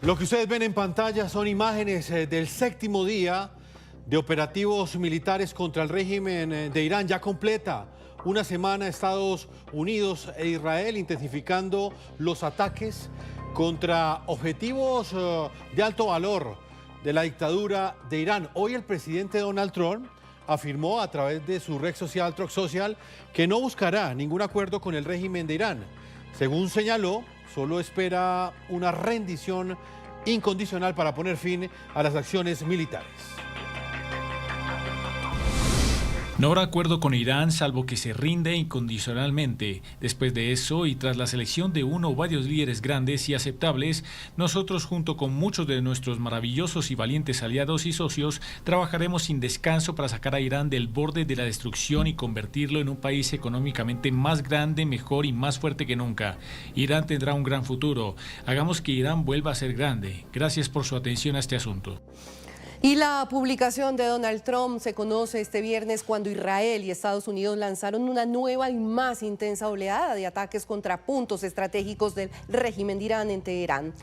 Lo que ustedes ven en pantalla son imágenes del séptimo día de operativos militares contra el régimen de Irán. Ya completa una semana Estados Unidos e Israel intensificando los ataques contra objetivos de alto valor de la dictadura de Irán. Hoy el presidente Donald Trump afirmó a través de su red social Truth Social que no buscará ningún acuerdo con el régimen de Irán. Según señaló, solo espera una rendición incondicional para poner fin a las acciones militares. No habrá acuerdo con Irán salvo que se rinde incondicionalmente. Después de eso y tras la selección de uno o varios líderes grandes y aceptables, nosotros junto con muchos de nuestros maravillosos y valientes aliados y socios trabajaremos sin descanso para sacar a Irán del borde de la destrucción y convertirlo en un país económicamente más grande, mejor y más fuerte que nunca. Irán tendrá un gran futuro. Hagamos que Irán vuelva a ser grande. Gracias por su atención a este asunto. Y la publicación de Donald Trump se conoce este viernes cuando Israel y Estados Unidos lanzaron una nueva y más intensa oleada de ataques contra puntos estratégicos del régimen de Irán en Teherán.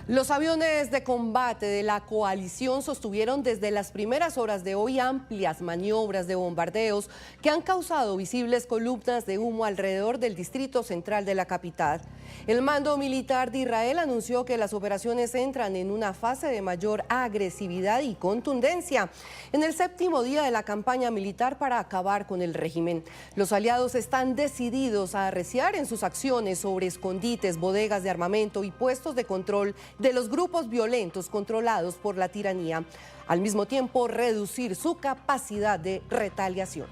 Los aviones de combate de la coalición sostuvieron desde las primeras horas de hoy amplias maniobras de bombardeos que han causado visibles columnas de humo alrededor del distrito central de la capital. El mando militar de Israel anunció que las operaciones entran en una fase de mayor agresividad y contundencia en el séptimo día de la campaña militar para acabar con el régimen. Los aliados están decididos a arreciar en sus acciones sobre escondites, bodegas de armamento y puestos de control de los grupos violentos controlados por la tiranía, al mismo tiempo reducir su capacidad de retaliación.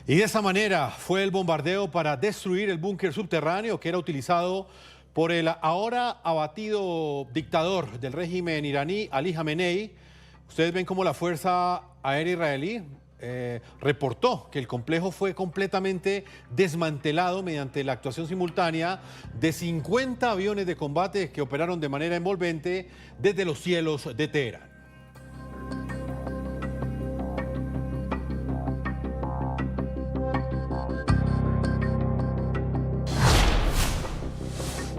Y de esa manera fue el bombardeo para destruir el búnker subterráneo que era utilizado por el ahora abatido dictador del régimen iraní, Ali Khamenei. Ustedes ven cómo la Fuerza Aérea Israelí reportó que el complejo fue completamente desmantelado mediante la actuación simultánea de 50 aviones de combate que operaron de manera envolvente desde los cielos de Teherán.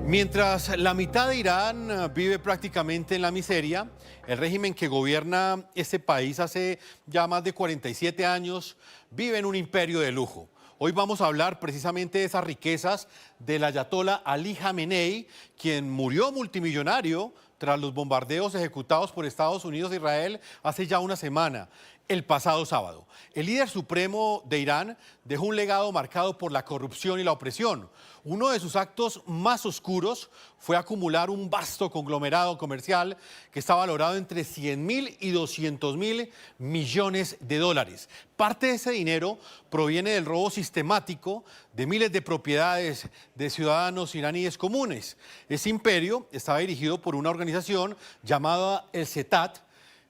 Mientras la mitad de Irán vive prácticamente en la miseria, el régimen que gobierna este país hace ya más de 47 años vive en un imperio de lujo. Hoy vamos a hablar precisamente de esas riquezas del ayatolá Ali Khamenei, quien murió multimillonario tras los bombardeos ejecutados por Estados Unidos e Israel hace ya una semana, el pasado sábado. El líder supremo de Irán dejó un legado marcado por la corrupción y la opresión. Uno de sus actos más oscuros fue acumular un vasto conglomerado comercial que está valorado entre 100.000 y 200.000 millones de dólares. Parte de ese dinero proviene del robo sistemático de miles de propiedades de ciudadanos iraníes comunes. Ese imperio estaba dirigido por una organización llamada el Setat,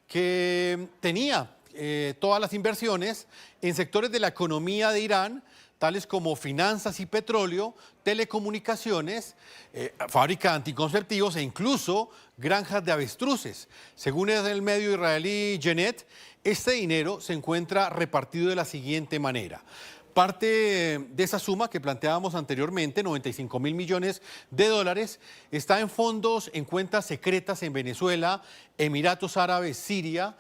que tenía todas las inversiones en sectores de la economía de Irán, tales como finanzas y petróleo, telecomunicaciones, fábrica de anticonceptivos e incluso granjas de avestruces. Según el medio israelí Ynet, este dinero se encuentra repartido de la siguiente manera. Parte de esa suma que planteábamos anteriormente, 95.000 millones de dólares, está en fondos en cuentas secretas en Venezuela, Emiratos Árabes, Siria,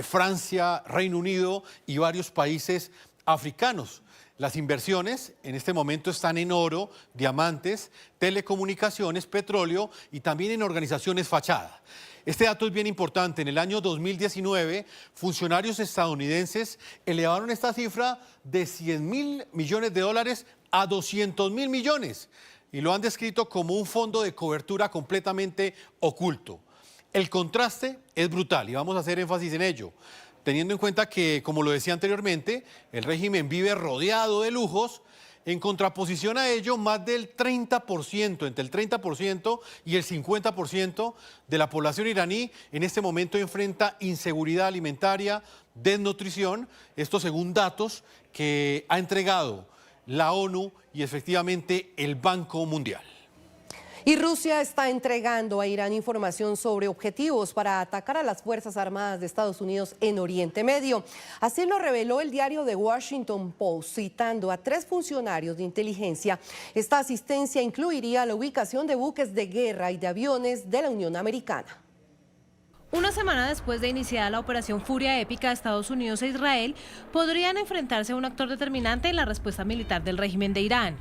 Francia, Reino Unido y varios países africanos. Las inversiones en este momento están en oro, diamantes, telecomunicaciones, petróleo y también en organizaciones fachada. Este dato es bien importante. En el año 2019, funcionarios estadounidenses elevaron esta cifra de 100.000 millones de dólares a 200.000 millones y lo han descrito como un fondo de cobertura completamente oculto. El contraste es brutal y vamos a hacer énfasis en ello, teniendo en cuenta que, como lo decía anteriormente, el régimen vive rodeado de lujos. En contraposición a ello, más del 30%, entre el 30% y el 50% de la población iraní en este momento enfrenta inseguridad alimentaria, desnutrición, esto según datos que ha entregado la ONU y efectivamente el Banco Mundial. Y Rusia está entregando a Irán información sobre objetivos para atacar a las Fuerzas Armadas de Estados Unidos en Oriente Medio. Así lo reveló el diario The Washington Post, citando a 3 funcionarios de inteligencia. Esta asistencia incluiría la ubicación de buques de guerra y de aviones de la Unión Americana. Una semana después de iniciada la operación Furia Épica de Estados Unidos e Israel, podrían enfrentarse a un actor determinante en la respuesta militar del régimen de Irán.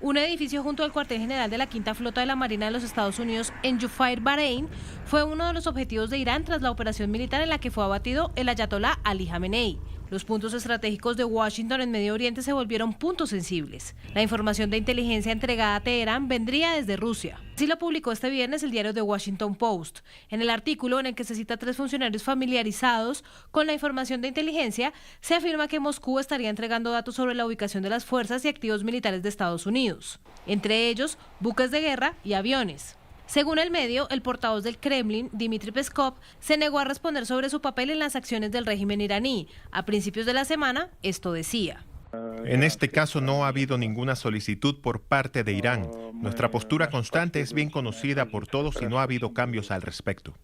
Un edificio junto al cuartel general de la Quinta Flota de la Marina de los Estados Unidos en Jubair, Bahrein, fue uno de los objetivos de Irán tras la operación militar en la que fue abatido el ayatolá Ali Jamenei. Los puntos estratégicos de Washington en Medio Oriente se volvieron puntos sensibles. La información de inteligencia entregada a Teherán vendría desde Rusia. Así lo publicó este viernes el diario The Washington Post. En el artículo, en el que se cita a 3 funcionarios familiarizados con la información de inteligencia, se afirma que Moscú estaría entregando datos sobre la ubicación de las fuerzas y activos militares de Estados Unidos, entre ellos buques de guerra y aviones. Según el medio, el portavoz del Kremlin, Dmitry Peskov, se negó a responder sobre su papel en las acciones del régimen iraní. A principios de la semana, esto decía: en este caso no ha habido ninguna solicitud por parte de Irán. Nuestra postura constante es bien conocida por todos y no ha habido cambios al respecto.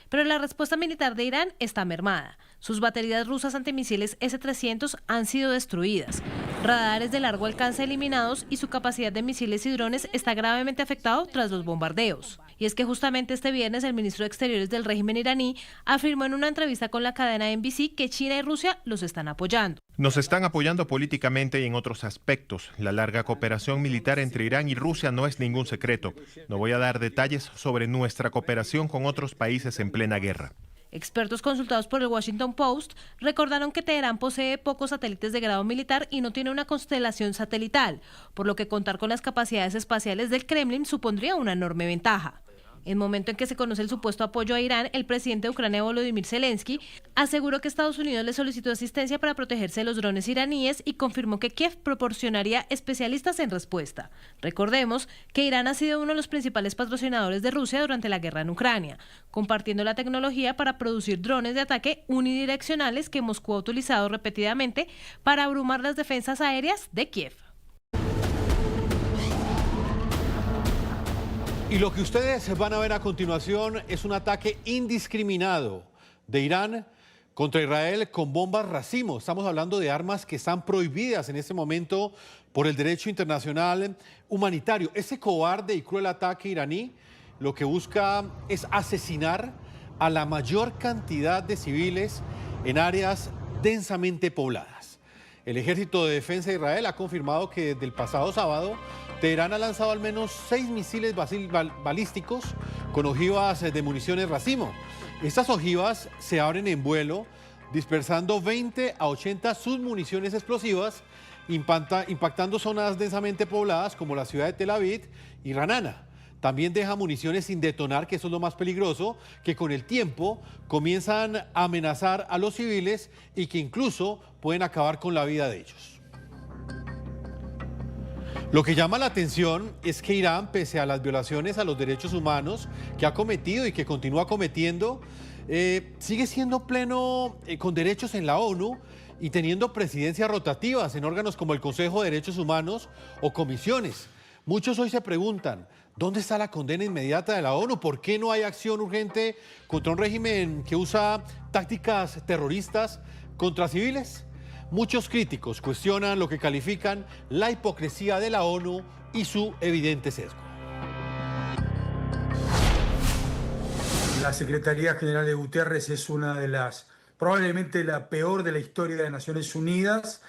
Pero la respuesta militar de Irán está mermada. Sus baterías rusas antimisiles S-300 han sido destruidas, radares de largo alcance eliminados y su capacidad de misiles y drones está gravemente afectado tras los bombardeos. Y es que justamente este viernes el ministro de Exteriores del régimen iraní afirmó en una entrevista con la cadena NBC que China y Rusia los están apoyando. Nos están apoyando políticamente y en otros aspectos. La larga cooperación militar entre Irán y Rusia no es ningún secreto. No voy a dar detalles sobre nuestra cooperación con otros países en plena guerra. Expertos consultados por el Washington Post recordaron que Teherán posee pocos satélites de grado militar y no tiene una constelación satelital, por lo que contar con las capacidades espaciales del Kremlin supondría una enorme ventaja. En el momento en que se conoce el supuesto apoyo a Irán, el presidente de Ucrania, Volodymyr Zelensky, aseguró que Estados Unidos le solicitó asistencia para protegerse de los drones iraníes y confirmó que Kiev proporcionaría especialistas en respuesta. Recordemos que Irán ha sido uno de los principales patrocinadores de Rusia durante la guerra en Ucrania, compartiendo la tecnología para producir drones de ataque unidireccionales que Moscú ha utilizado repetidamente para abrumar las defensas aéreas de Kiev. Y lo que ustedes van a ver a continuación es un ataque indiscriminado de Irán contra Israel con bombas racimo. Estamos hablando de armas que están prohibidas en este momento por el derecho internacional humanitario. Ese cobarde y cruel ataque iraní lo que busca es asesinar a la mayor cantidad de civiles en áreas densamente pobladas. El Ejército de Defensa de Israel ha confirmado que desde el pasado sábado Teherán ha lanzado al menos 6 misiles balísticos con ojivas de municiones racimo. Estas ojivas se abren en vuelo, dispersando 20 a 80 submuniciones explosivas, impactando zonas densamente pobladas como la ciudad de Tel Aviv y Ranana. También deja municiones sin detonar, que eso es lo más peligroso, que con el tiempo comienzan a amenazar a los civiles y que incluso pueden acabar con la vida de ellos. Lo que llama la atención es que Irán, pese a las violaciones a los derechos humanos que ha cometido y que continúa cometiendo, sigue siendo pleno con derechos en la ONU y teniendo presidencias rotativas en órganos como el Consejo de Derechos Humanos o comisiones. Muchos hoy se preguntan, ¿dónde está la condena inmediata de la ONU? ¿Por qué no hay acción urgente contra un régimen que usa tácticas terroristas contra civiles? Muchos críticos cuestionan lo que califican la hipocresía de la ONU y su evidente sesgo. La Secretaría General de Guterres es una de las, probablemente la peor de la historia de Naciones Unidas,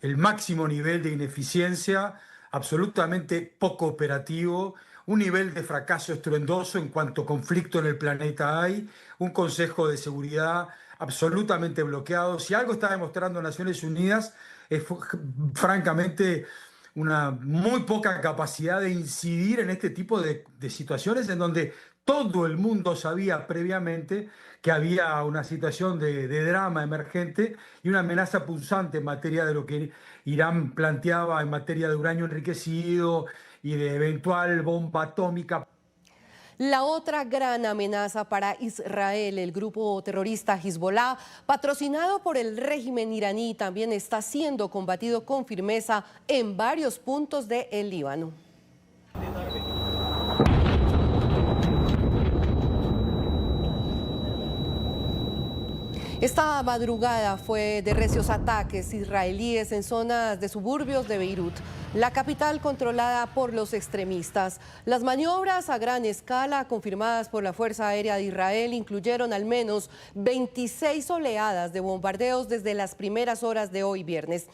el máximo nivel de ineficiencia, absolutamente poco operativo, un nivel de fracaso estruendoso en cuanto conflicto en el planeta hay, un Consejo de Seguridad absolutamente bloqueado. Si algo está demostrando Naciones Unidas es francamente una muy poca capacidad de incidir en este tipo de situaciones en donde todo el mundo sabía previamente que había una situación de drama emergente y una amenaza punzante en materia de lo que Irán planteaba en materia de uranio enriquecido y de eventual bomba atómica. La otra gran amenaza para Israel, el grupo terrorista Hezbollah, patrocinado por el régimen iraní, también está siendo combatido con firmeza en varios puntos del Líbano. Esta madrugada fue de recios ataques israelíes en zonas de suburbios de Beirut, la capital controlada por los extremistas. Las maniobras a gran escala confirmadas por la Fuerza Aérea de Israel incluyeron al menos 26 oleadas de bombardeos desde las primeras horas de hoy viernes.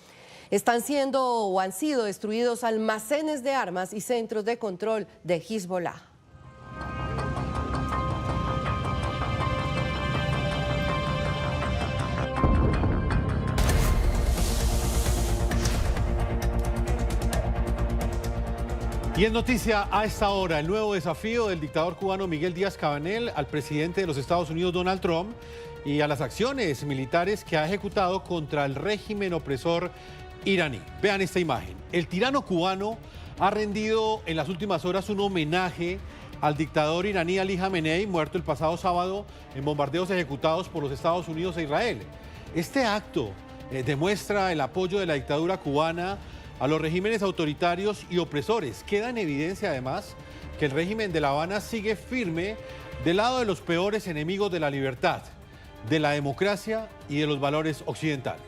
Están siendo o han sido destruidos almacenes de armas y centros de control de Hezbollah. Y en noticia a esta hora, el nuevo desafío del dictador cubano Miguel Díaz-Canel al presidente de los Estados Unidos, Donald Trump, y a las acciones militares que ha ejecutado contra el régimen opresor iraní. Vean esta imagen. El tirano cubano ha rendido en las últimas horas un homenaje al dictador iraní Ali Jamenei, muerto el pasado sábado en bombardeos ejecutados por los Estados Unidos e Israel. Este acto demuestra el apoyo de la dictadura cubana a los regímenes autoritarios y opresores. Queda en evidencia, además, que el régimen de La Habana sigue firme del lado de los peores enemigos de la libertad, de la democracia y de los valores occidentales.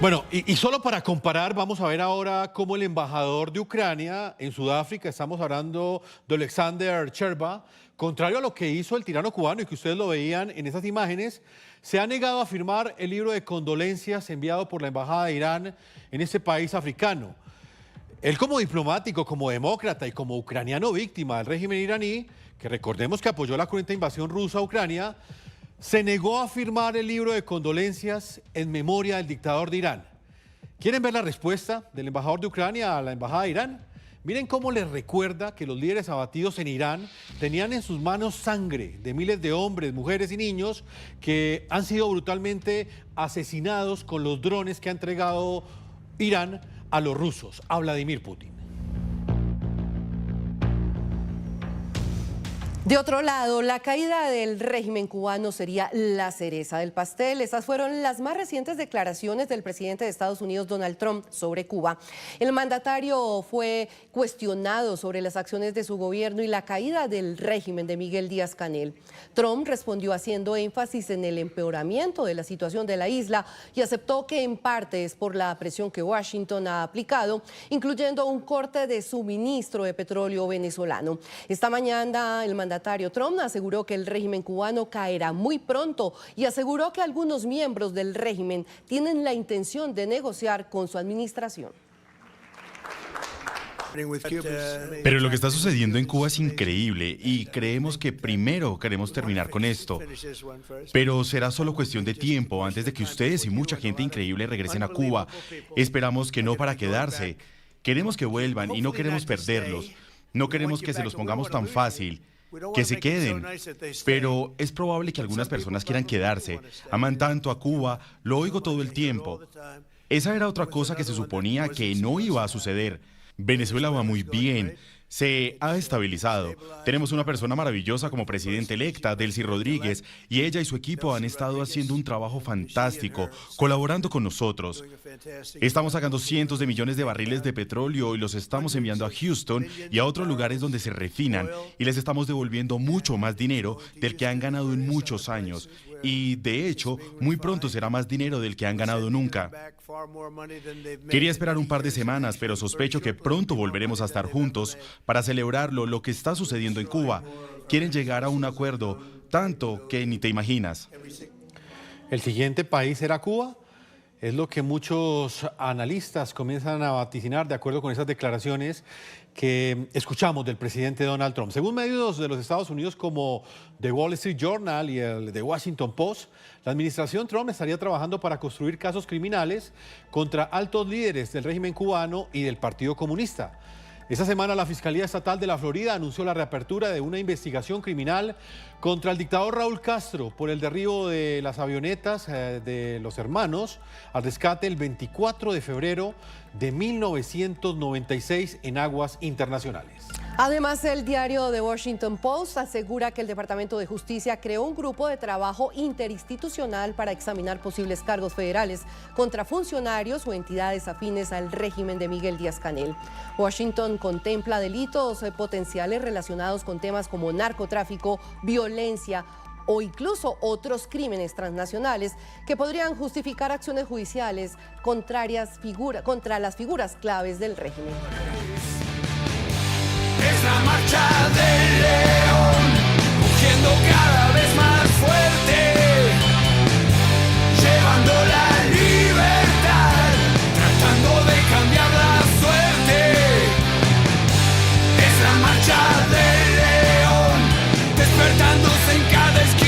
Bueno, y solo para comparar, vamos a ver ahora cómo el embajador de Ucrania en Sudáfrica, estamos hablando de Alexander Cherba, contrario a lo que hizo el tirano cubano y que ustedes lo veían en esas imágenes, se ha negado a firmar el libro de condolencias enviado por la Embajada de Irán en este país africano. Él, como diplomático, como demócrata y como ucraniano víctima del régimen iraní, que recordemos que apoyó la cruenta invasión rusa a Ucrania, se negó a firmar el libro de condolencias en memoria del dictador de Irán. ¿Quieren ver la respuesta del embajador de Ucrania a la Embajada de Irán? Miren cómo les recuerda que los líderes abatidos en Irán tenían en sus manos sangre de miles de hombres, mujeres y niños que han sido brutalmente asesinados con los drones que ha entregado Irán a los rusos, a Vladimir Putin. De otro lado, la caída del régimen cubano sería la cereza del pastel. Esas fueron las más recientes declaraciones del presidente de Estados Unidos, Donald Trump, sobre Cuba. El mandatario fue cuestionado sobre las acciones de su gobierno y la caída del régimen de Miguel Díaz-Canel. Trump respondió haciendo énfasis en el empeoramiento de la situación de la isla y aceptó que en parte es por la presión que Washington ha aplicado, incluyendo un corte de suministro de petróleo venezolano. Esta mañana el mandatario Trump aseguró que el régimen cubano caerá muy pronto y aseguró que algunos miembros del régimen tienen la intención de negociar con su administración. Pero lo que está sucediendo en Cuba es increíble y creemos que primero queremos terminar con esto. Pero será solo cuestión de tiempo antes de que ustedes y mucha gente increíble regresen a Cuba. Esperamos que no para quedarse. Queremos que vuelvan y no queremos perderlos. No queremos que se los pongamos tan fácil. Que se queden, pero es probable que algunas personas quieran quedarse. Aman tanto a Cuba, lo oigo todo el tiempo. Esa era otra cosa que se suponía que no iba a suceder. Venezuela va muy bien, se ha estabilizado. Tenemos una persona maravillosa como presidenta electa, Delcy Rodríguez, y ella y su equipo han estado haciendo un trabajo fantástico, colaborando con nosotros. Estamos sacando cientos de millones de barriles de petróleo y los estamos enviando a Houston y a otros lugares donde se refinan, y les estamos devolviendo mucho más dinero del que han ganado en muchos años. Y, de hecho, muy pronto será más dinero del que han ganado nunca. Quería esperar un par de semanas, pero sospecho que pronto volveremos a estar juntos para celebrarlo, lo que está sucediendo en Cuba. Quieren llegar a un acuerdo, tanto que ni te imaginas. ¿El siguiente país será Cuba? Es lo que muchos analistas comienzan a vaticinar de acuerdo con esas declaraciones que escuchamos del presidente Donald Trump. Según medios de los Estados Unidos como The Wall Street Journal y el The Washington Post, la administración Trump estaría trabajando para construir casos criminales contra altos líderes del régimen cubano y del Partido Comunista. Esta semana la Fiscalía Estatal de la Florida anunció la reapertura de una investigación criminal contra el dictador Raúl Castro por el derribo de las avionetas de los hermanos al rescate el 24 de febrero de 1996 en aguas internacionales. Además, el diario The Washington Post asegura que el Departamento de Justicia creó un grupo de trabajo interinstitucional para examinar posibles cargos federales contra funcionarios o entidades afines al régimen de Miguel Díaz-Canel. Washington contempla delitos potenciales relacionados con temas como narcotráfico, violencia o incluso otros crímenes transnacionales que podrían justificar acciones judiciales contra las figuras claves del régimen. Es la marcha de